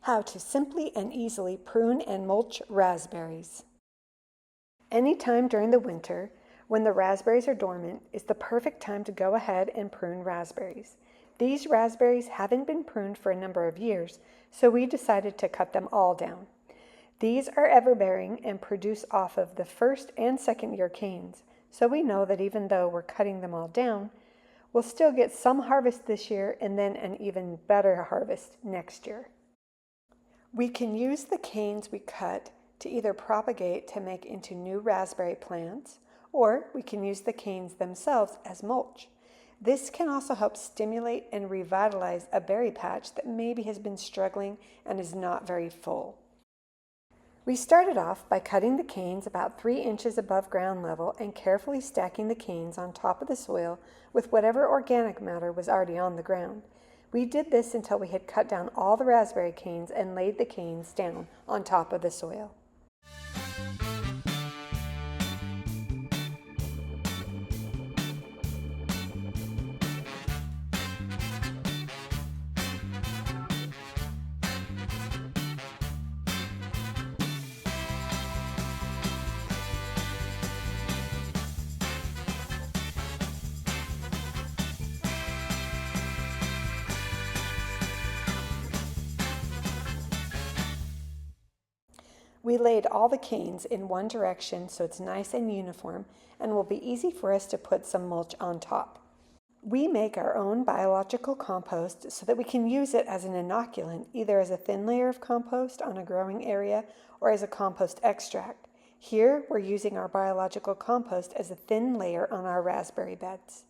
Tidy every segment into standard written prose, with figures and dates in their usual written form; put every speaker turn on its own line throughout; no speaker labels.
How to simply and easily prune and mulch raspberries. Any time during the winter when the raspberries are dormant is the perfect time to go ahead and prune raspberries. These raspberries haven't been pruned for a number of years, so we decided to cut them all down. These are everbearing and produce off of the first and second year canes, so we know that even though we're cutting them all down, we'll still get some harvest this year and then an even better harvest next year. We can use the canes we cut to either propagate to make into new raspberry plants, or we can use the canes themselves as mulch. This can also help stimulate and revitalize a berry patch that maybe has been struggling and is not very full. We started off by cutting the canes about 3 inches above ground level and carefully stacking the canes on top of the soil with whatever organic matter was already on the ground. We did this until we had cut down all the raspberry canes and laid the canes down on top of the soil. We laid all the canes in one direction so it's nice and uniform and will be easy for us to put some mulch on top. We make our own biological compost so that we can use it as an inoculant, either as a thin layer of compost on a growing area or as a compost extract. Here we're using our biological compost as a thin layer on our raspberry beds.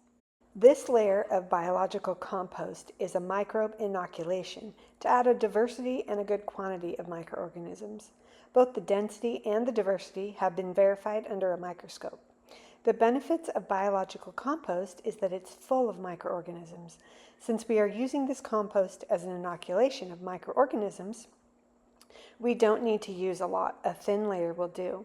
This layer of biological compost is a microbe inoculation to add a diversity and a good quantity of microorganisms. Both the density and the diversity have been verified under a microscope. The benefits of biological compost is that it's full of microorganisms. Since we are using this compost as an inoculation of microorganisms, we don't need to use a lot. A thin layer will do.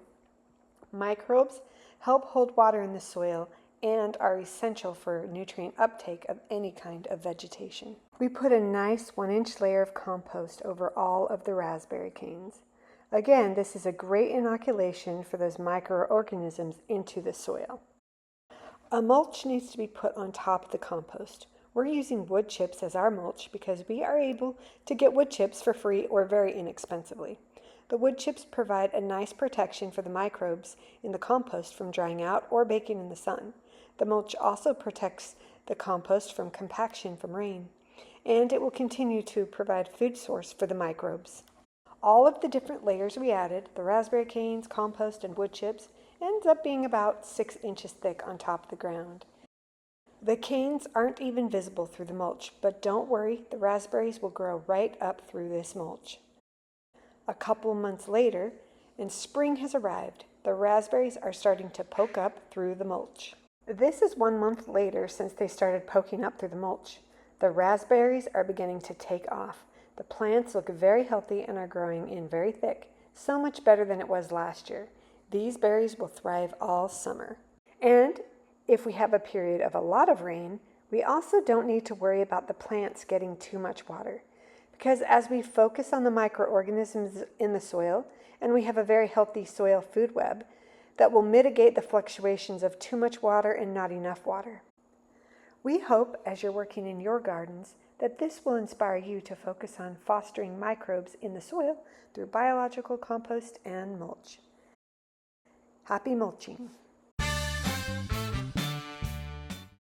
Microbes help hold water in the soil and are essential for nutrient uptake of any kind of vegetation. We put a nice 1-inch layer of compost over all of the raspberry canes. Again, this is a great inoculation for those microorganisms into the soil. A mulch needs to be put on top of the compost. We're using wood chips as our mulch because we are able to get wood chips for free or very inexpensively. The wood chips provide a nice protection for the microbes in the compost from drying out or baking in the sun. The mulch also protects the compost from compaction from rain, and it will continue to provide food source for the microbes. All of the different layers we added, the raspberry canes, compost, and wood chips, ends up being about 6 inches thick on top of the ground. The canes aren't even visible through the mulch, but don't worry, the raspberries will grow right up through this mulch. A couple months later, and spring has arrived, the raspberries are starting to poke up through the mulch. This is 1 month later since they started poking up through the mulch. The raspberries are beginning to take off. The plants look very healthy and are growing in very thick, so much better than it was last year. These berries will thrive all summer. And if we have a period of a lot of rain, we also don't need to worry about the plants getting too much water. Because as we focus on the microorganisms in the soil, and we have a very healthy soil food web, that will mitigate the fluctuations of too much water and not enough water. We hope, as you're working in your gardens, that this will inspire you to focus on fostering microbes in the soil through biological compost and mulch. Happy mulching!